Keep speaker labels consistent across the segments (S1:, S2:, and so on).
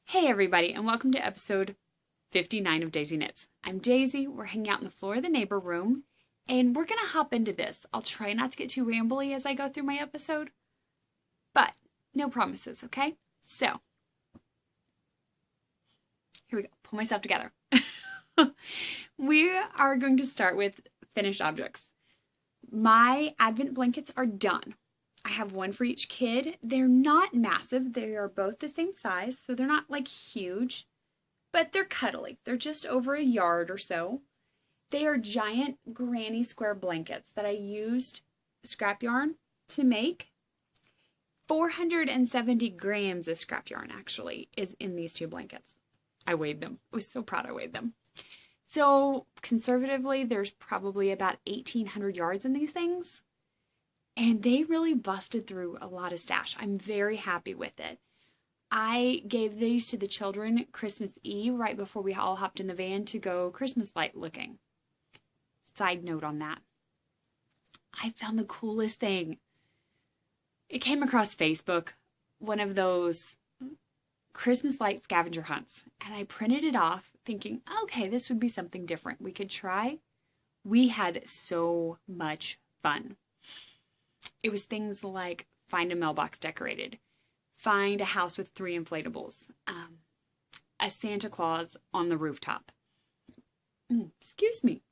S1: Hey everybody, and welcome to episode 59 of Daisy Knits. I'm Daisy, we're hanging out in the floor of the neighbor room, and we're gonna hop into this. I'll try not to get too rambly as I go through my episode, but no promises, okay? So, here we go, pull myself together. We are going to start with finished objects. My advent blankets are done. I have one for each kid. They're not massive. They are both the same size, so they're not like huge, but they're cuddly. They're just over a yard or so. They are giant granny square blankets that I used scrap yarn to make. 470 grams of scrap yarn actually is in these two blankets. I weighed them. I was so proud I weighed them. So conservatively, there's probably about 1,800 yards in these things. And they really busted through a lot of stash. I'm very happy with it. I gave these to the children Christmas Eve right before we all hopped in the van to go Christmas light looking. Side note on that. I found the coolest thing. It came across Facebook, one of those Christmas light scavenger hunts. And I printed it off thinking, okay, this would be something different we could try. We had so much fun. It was things like find a mailbox decorated, find a house with 3 inflatables, a Santa Claus on the rooftop. Excuse me.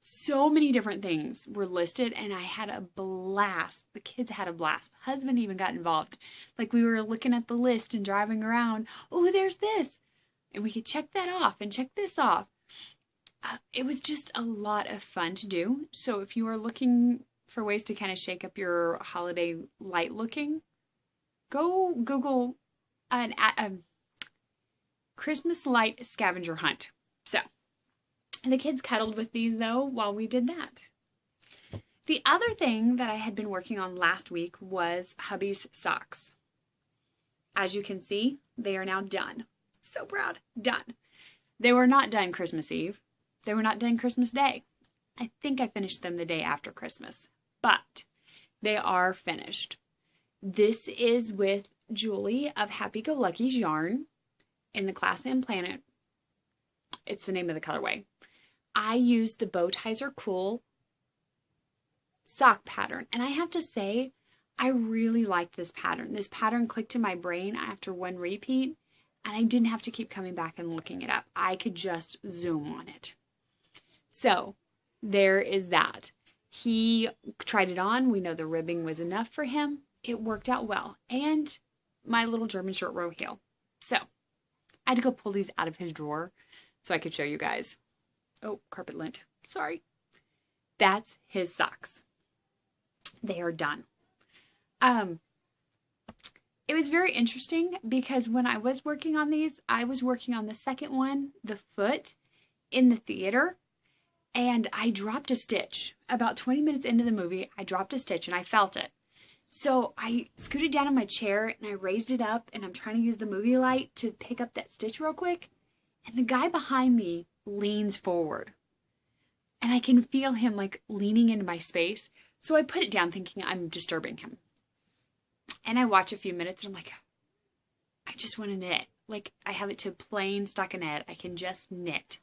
S1: So many different things were listed and I had a blast. The kids had a blast. Husband even got involved. Like we were looking at the list and driving around. Oh, there's this. And we could check that off and check this off. It was just a lot of fun to do. So if you are looking for ways to kind of shake up your holiday light looking, go Google a Christmas light scavenger hunt. So, the kids cuddled with these though while we did that. The other thing that I had been working on last week was hubby's socks. As you can see, they are now done. So proud. Done. They were not done Christmas Eve. They were not done Christmas Day. I think I finished them the day after Christmas. But they are finished. This is with Julie of Happy Go Lucky's yarn in the Class M Planet. It's the name of the colorway. I used the Bow Ties Are Cool sock pattern. And I have to say, I really liked this pattern. This pattern clicked in my brain after one repeat, and I didn't have to keep coming back and looking it up. I could just zoom on it. So there is that. He tried it on. We know the ribbing was enough for him. It worked out well. And my little German short row heel. So I had to go pull these out of his drawer so I could show you guys. Oh, carpet lint. Sorry. That's his socks. They are done. It was very interesting because when I was working on these, I was working on the second one, the foot, in the theater. And I dropped a stitch. About 20 minutes into the movie, I dropped a stitch and I felt it. So I scooted down in my chair and I raised it up and I'm trying to use the movie light to pick up that stitch real quick. And the guy behind me leans forward. And I can feel him like leaning into my space. So I put it down thinking I'm disturbing him. And I watch a few minutes and I'm like, I just want to knit. Like I have it to plain stockinette. I can just knit.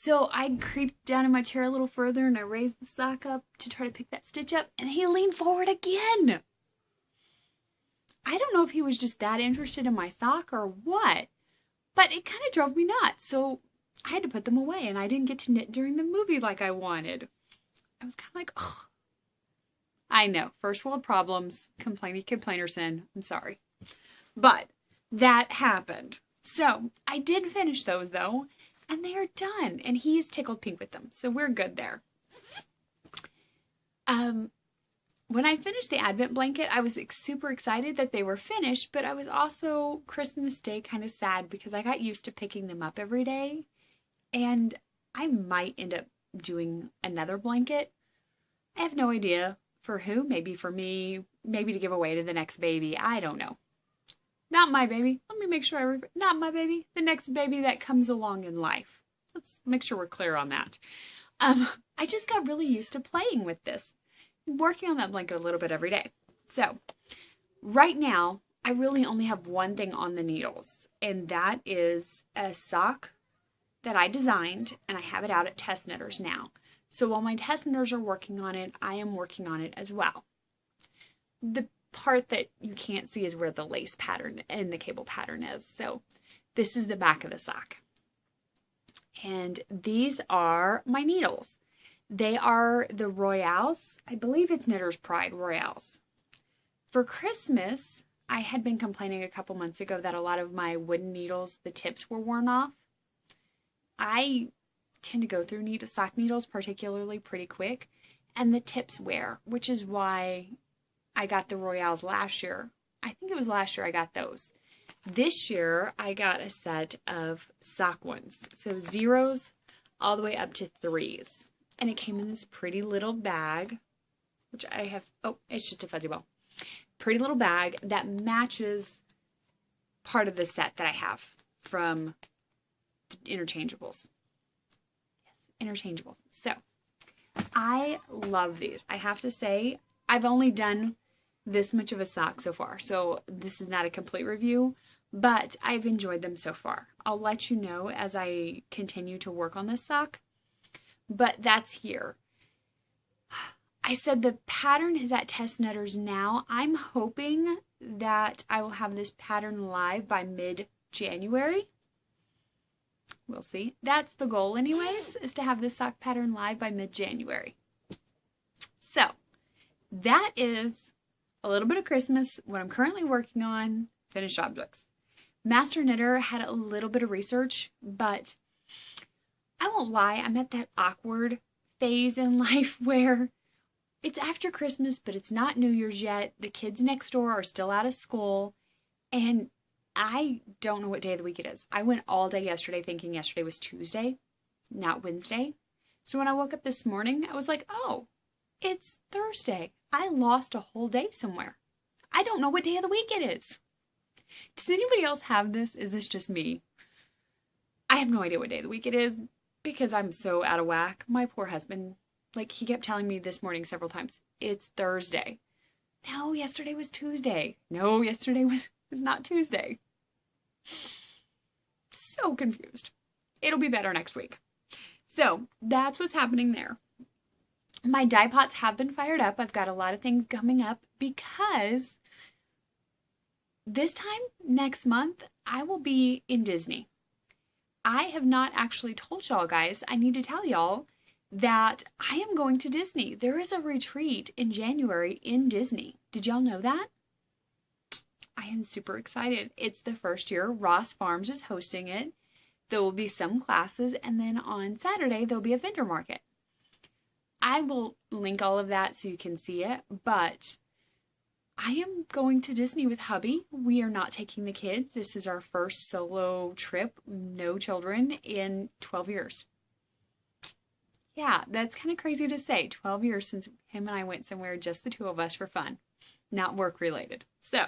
S1: So I creeped down in my chair a little further and I raised the sock up to try to pick that stitch up and he leaned forward again. I don't know if he was just that interested in my sock or what, but it kind of drove me nuts. So I had to put them away and I didn't get to knit during the movie like I wanted. I was kind of like, oh, I know, first world problems, complainerson, I'm sorry. But that happened. So I did finish those though. And they are done. And he is tickled pink with them. So we're good there. When I finished the Advent blanket, I was super excited that they were finished. But I was also Christmas Day kind of sad because I got used to picking them up every day. And I might end up doing another blanket. I have no idea for who. Maybe for me. Maybe to give away to the next baby. I don't know. Not my baby. Let me make sure not my baby. The next baby that comes along in life. Let's make sure we're clear on that. I just got really used to playing with this. Working on that blanket a little bit every day. So, right now, I really only have one thing on the needles, and that is a sock that I designed, and I have it out at Test Knitters now. So while my test knitters are working on it, I am working on it as well. The part that you can't see is where the lace pattern and the cable pattern is. So this is the back of the sock. And these are my needles. They are the Royales. I believe it's Knitter's Pride Royales. For Christmas, I had been complaining a couple months ago that a lot of my wooden needles, the tips were worn off. I tend to go through sock needles particularly pretty quick, and the tips wear, which is why I got the Royales last year. I think it was last year I got those. This year I got a set of sock ones, so zeros all the way up to threes, and it came in this pretty little bag, which I have, oh, it's just a fuzzy ball. Pretty little bag that matches part of the set that I have from Interchangeables. Interchangeable. So I love these. I have to say, I've only done this much of a sock so far, so this is not a complete review, but I've enjoyed them so far. I'll let you know as I continue to work on this sock, but that's here. I said the pattern is at Test Knitters now. I'm hoping that I will have this pattern live by mid-January. We'll see. That's the goal anyways, is to have this sock pattern live by mid-January. So, that is a little bit of Christmas, what I'm currently working on, finished objects. Master Knitter had a little bit of research, but I won't lie, I'm at that awkward phase in life where it's after Christmas, but it's not New Year's yet. The kids next door are still out of school, and I don't know what day of the week it is. I went all day yesterday thinking yesterday was Tuesday, not Wednesday. So when I woke up this morning, I was like, oh, it's Thursday. I lost a whole day somewhere. I don't know what day of the week it is. Does anybody else have this? Is this just me? I have no idea what day of the week it is because I'm so out of whack. My poor husband, like, he kept telling me this morning several times, it's Thursday. No, yesterday was Tuesday. No, yesterday was not Tuesday. So confused. It'll be better next week. So that's what's happening there. My dye pots have been fired up. I've got a lot of things coming up because this time next month, I will be in Disney. I have not actually told y'all guys, I need to tell y'all that I am going to Disney. There is a retreat in January in Disney. Did y'all know that? I am super excited. It's the first year. Ross Farms is hosting it. There will be some classes, and then on Saturday, there'll be a vendor market. I will link all of that so you can see it, but I am going to Disney with hubby. We are not taking the kids. This is our first solo trip, no children, in 12 years. Yeah, that's kind of crazy to say. 12 years since him and I went somewhere, just the two of us for fun, not work related. So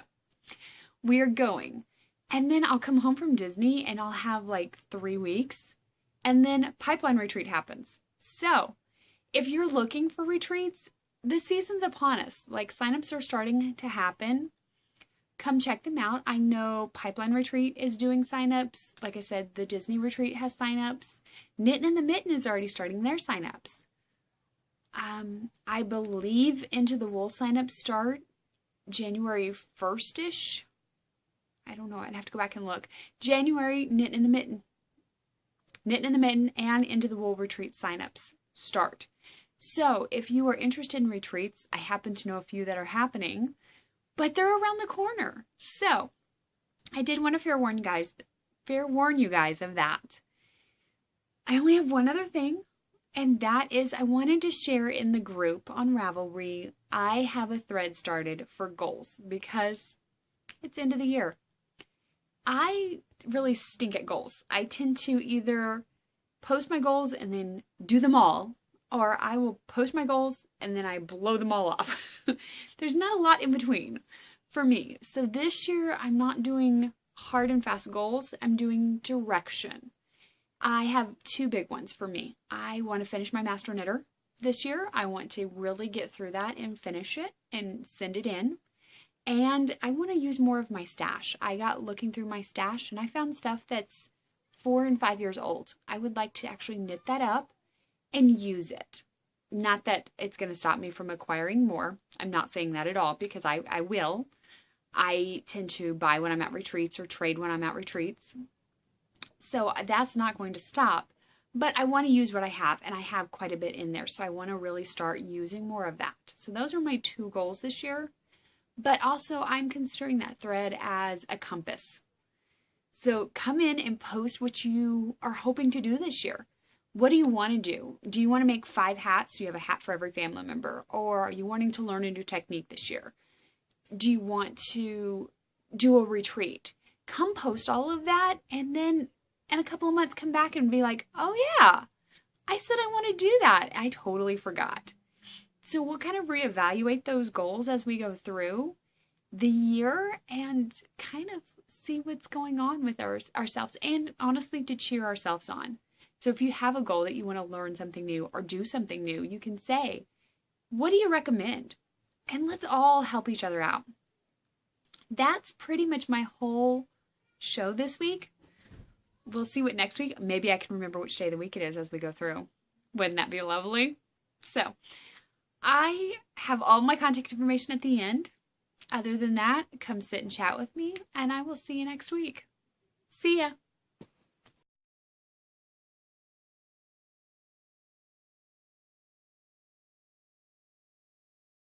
S1: we are going. And then I'll come home from Disney and I'll have like 3 weeks. And then Pipeline Retreat happens. So if you're looking for retreats, the season's upon us. Like, signups are starting to happen. Come check them out. I know Pipeline Retreat is doing signups. Like I said, the Disney Retreat has signups. Knitting in the Mitten is already starting their signups. I believe Into the Wool signups start January 1st-ish. I don't know. I'd have to go back and look. January, Knitting in the Mitten. Knitting in the Mitten and Into the Wool Retreat signups start. So if you are interested in retreats, I happen to know a few that are happening, but they're around the corner. So I did want to fair warn you guys of that. I only have one other thing, and that is I wanted to share in the group on Ravelry. I have a thread started for goals because it's end of the year. I really stink at goals. I tend to either post my goals and then do them all, or I will post my goals and then I blow them all off. There's not a lot in between for me. So this year I'm not doing hard and fast goals. I'm doing direction. I have 2 big ones for me. I want to finish my Master Knitter this year. I want to really get through that and finish it and send it in. And I want to use more of my stash. I got looking through my stash and I found stuff that's 4 and 5 years old. I would like to actually knit that up and use it. Not that it's going to stop me from acquiring more. I'm not saying that at all, because I will. I tend to buy when I'm at retreats or trade when I'm at retreats. So that's not going to stop. But I want to use what I have, and I have quite a bit in there. So I want to really start using more of that. So those are my 2 goals this year. But also I'm considering that thread as a compass. So come in and post what you are hoping to do this year. What do you want to do? Do you want to make 5 hats so you have a hat for every family member? Or are you wanting to learn a new technique this year? Do you want to do a retreat? Come post all of that, and then in a couple of months come back and be like, oh yeah, I said I want to do that. I totally forgot. So we'll kind of reevaluate those goals as we go through the year and kind of see what's going on with ourselves, and honestly to cheer ourselves on. So if you have a goal that you want to learn something new or do something new, you can say, what do you recommend? And let's all help each other out. That's pretty much my whole show this week. We'll see what next week. Maybe I can remember which day of the week it is as we go through. Wouldn't that be lovely? So I have all my contact information at the end. Other than that, come sit and chat with me, and I will see you next week. See ya.